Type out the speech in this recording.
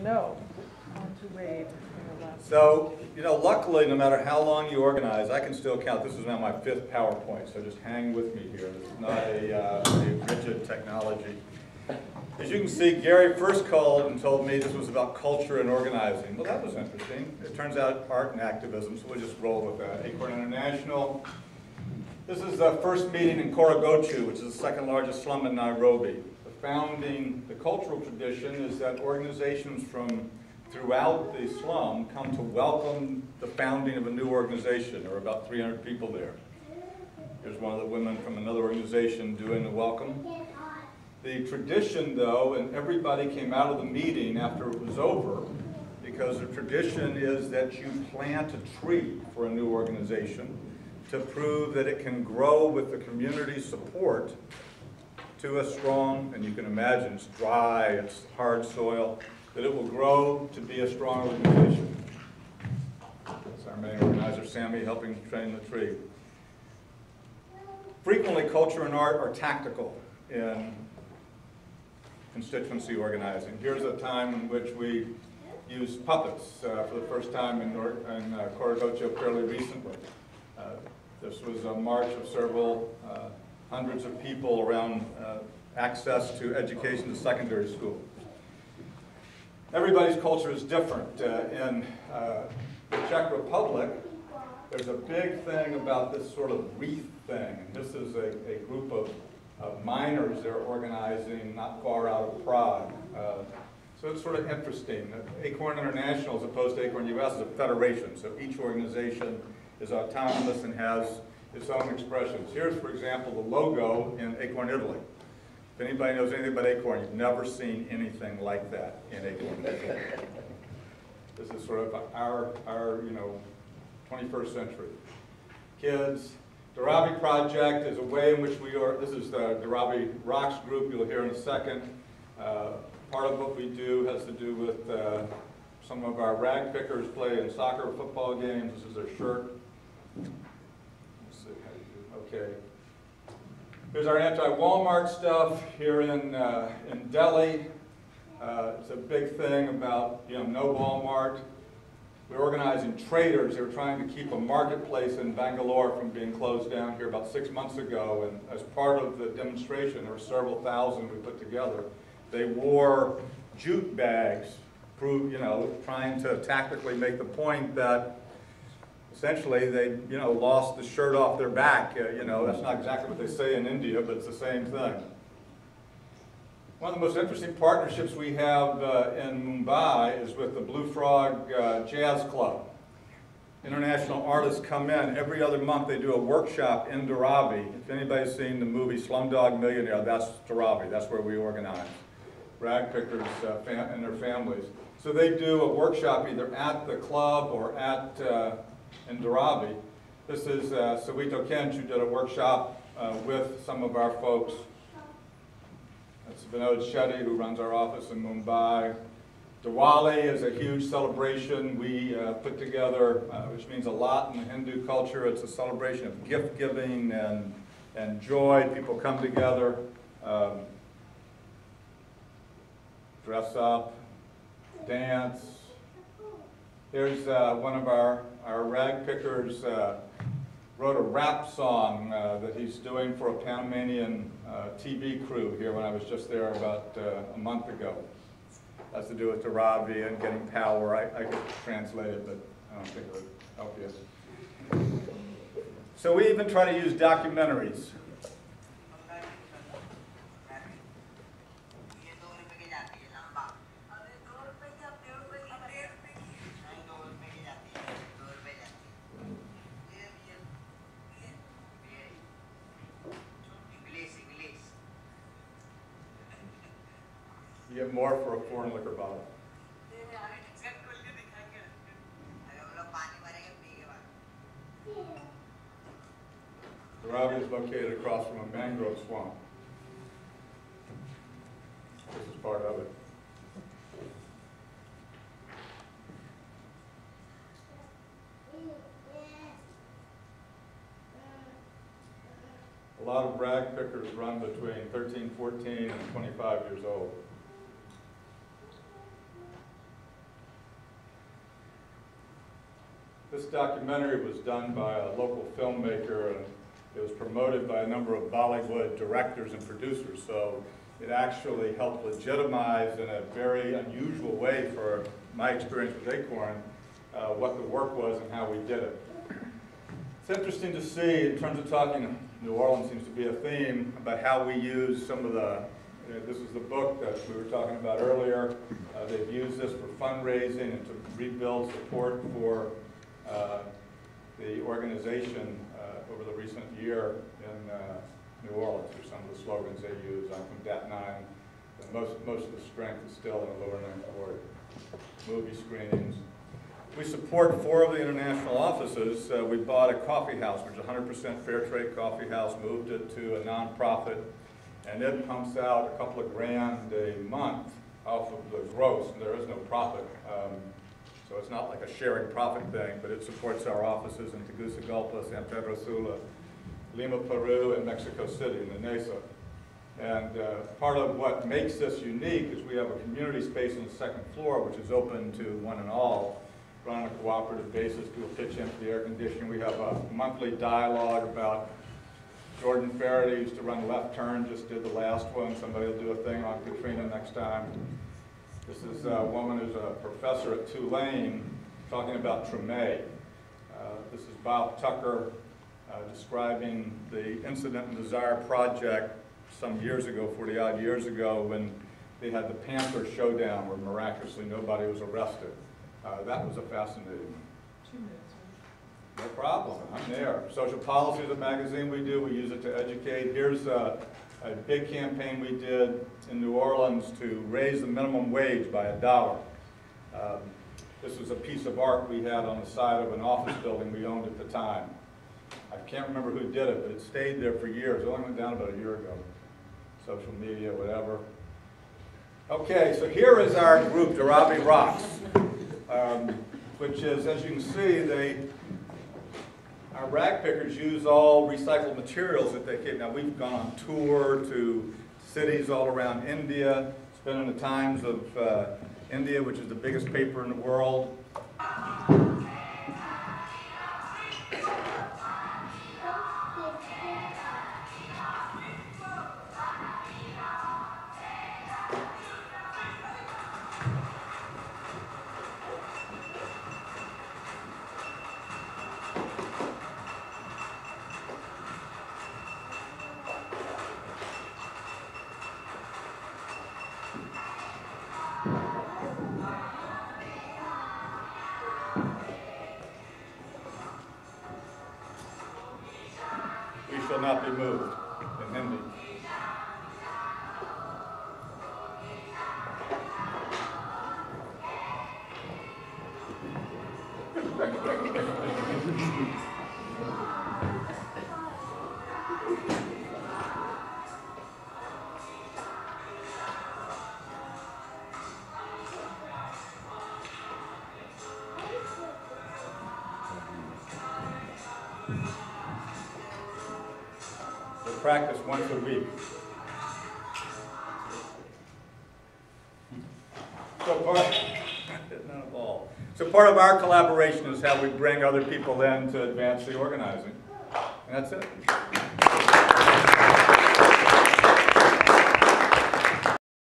No. On to Wade. So, you know, luckily, no matter how long you organize, I can still count. This is now my 5th PowerPoint, so just hang with me here. This is not a rigid technology. As you can see, Gary first called and told me this was about culture and organizing. Well, that was interesting. It turns out art and activism, so we'll just roll with that. Acorn International. This is the first meeting in Korogochu, which is the 2nd largest slum in Nairobi. The cultural tradition is that organizations from throughout the slum come to welcome the founding of a new organization. There are about 300 people there. Here's one of the women from another organization doing the welcome. The tradition, though, and everybody came out of the meeting after it was over, because the tradition is that you plant a tree for a new organization to prove that it can grow with the community support to a strong, and you can imagine it's dry, it's hard soil, that it will grow to be a strong organization. That's our main organizer, Sammy, helping train the tree. Frequently, culture and art are tactical in constituency organizing. Here's a time in which we used puppets for the first time in Korogocho fairly recently. This was a march of several hundreds of people around access to education to secondary school. Everybody's culture is different. In the Czech Republic, there's a big thing about this sort of wreath thing. And this is a group of miners they're organizing not far out of Prague. So it's sort of interesting. Acorn International, as opposed to Acorn US, is a federation. So each organization is autonomous and has its own expressions. Here's, for example, the logo in Acorn, Italy. If anybody knows anything about Acorn, you've never seen anything like that in Acorn. This is sort of our 21st century. Kids, Dharavi Project is a way in which we are, this is the Dharavi Rocks group you'll hear in a second. Part of what we do has to do with some of our rag pickers play in soccer, football games. This is their shirt. Let's see how you do. Okay. Here's our anti-Walmart stuff here in Delhi. It's a big thing about, no Walmart. We're organizing traders. They were trying to keep a marketplace in Bangalore from being closed down here about 6 months ago. And as part of the demonstration, there were several thousand we put together. They wore jute bags, trying to tactically make the point that essentially they, lost the shirt off their back. That's not exactly what they say in India, but it's the same thing. One of the most interesting partnerships we have in Mumbai is with the Blue Frog Jazz Club. International artists come in. Every other month they do a workshop in Dharavi. If anybody's seen the movie Slumdog Millionaire, that's Dharavi. That's where we organize. Rag pickers and their families. So they do a workshop either at the club or in Dharavi. This is Sawito Kench, who did a workshop with some of our folks. That's Vinod Shetty, who runs our office in Mumbai. Diwali is a huge celebration we put together, which means a lot in the Hindu culture. It's a celebration of gift giving and joy. People come together, dress up, dance. Here's one of our rag pickers wrote a rap song that he's doing for a Panamanian TV crew here when I was just there about a month ago. Has to do with Dharavi and getting power. I could translate it, but I don't think it would help you. So we even try to use documentaries. You get more for a foreign liquor bottle. Dharavi is located across from a mangrove swamp. This is part of it. A lot of rag pickers run between 13, 14, and 25 years old. This documentary was done by a local filmmaker, and it was promoted by a number of Bollywood directors and producers, so it actually helped legitimize in a very unusual way for my experience with Acorn what the work was and how we did it. It's interesting to see, in terms of talking, New Orleans seems to be a theme, about how we use some of the, this is the book that we were talking about earlier. They've used this for fundraising and to rebuild support for the organization over the recent year in New Orleans. Are some of the slogans they use. I'm from Dat 9. Most of the strength is still in the lower ninth ward. Movie screenings. We support 4 of the international offices. We bought a coffee house, which is a 100% fair trade coffee house, moved it to a nonprofit, and it pumps out a couple of grand a month off of the gross, and there is no profit. So it's not like a sharing profit thing, but it supports our offices in Tegucigalpa, San Pedro Sula, Lima, Peru, and Mexico City in the NESA. And part of what makes this unique is we have a community space on the 2nd floor, which is open to one and all, run on a cooperative basis. People pitch in for the air conditioning. We have a monthly dialogue about Jordan Faraday used to run Left Turn, just did the last one. Somebody will do a thing on Katrina next time. This is a woman who's a professor at Tulane talking about Treme. This is Bob Tucker describing the Incident and Desire Project some years ago, 40-odd years ago, when they had the Panther Showdown where miraculously nobody was arrested. That was a fascinating one. 2 minutes. No problem, I'm there. Social Policy is a magazine we do. We use it to educate. Here's a big campaign we did in New Orleans to raise the minimum wage by $1. This was a piece of art we had on the side of an office building we owned at the time. I can't remember who did it, but it stayed there for years. It only went down about a year ago. Social media, whatever. Okay, so here is our group, Darabi Rocks, which is, as you can see, our rag pickers use all recycled materials that they keep. Now, we've gone on tour to cities all around India, spending the times of India, which is the biggest paper in the world. Shall not be moved in Hindi. Practice once a week. So part of our collaboration is how we bring other people in to advance the organizing. And that's it.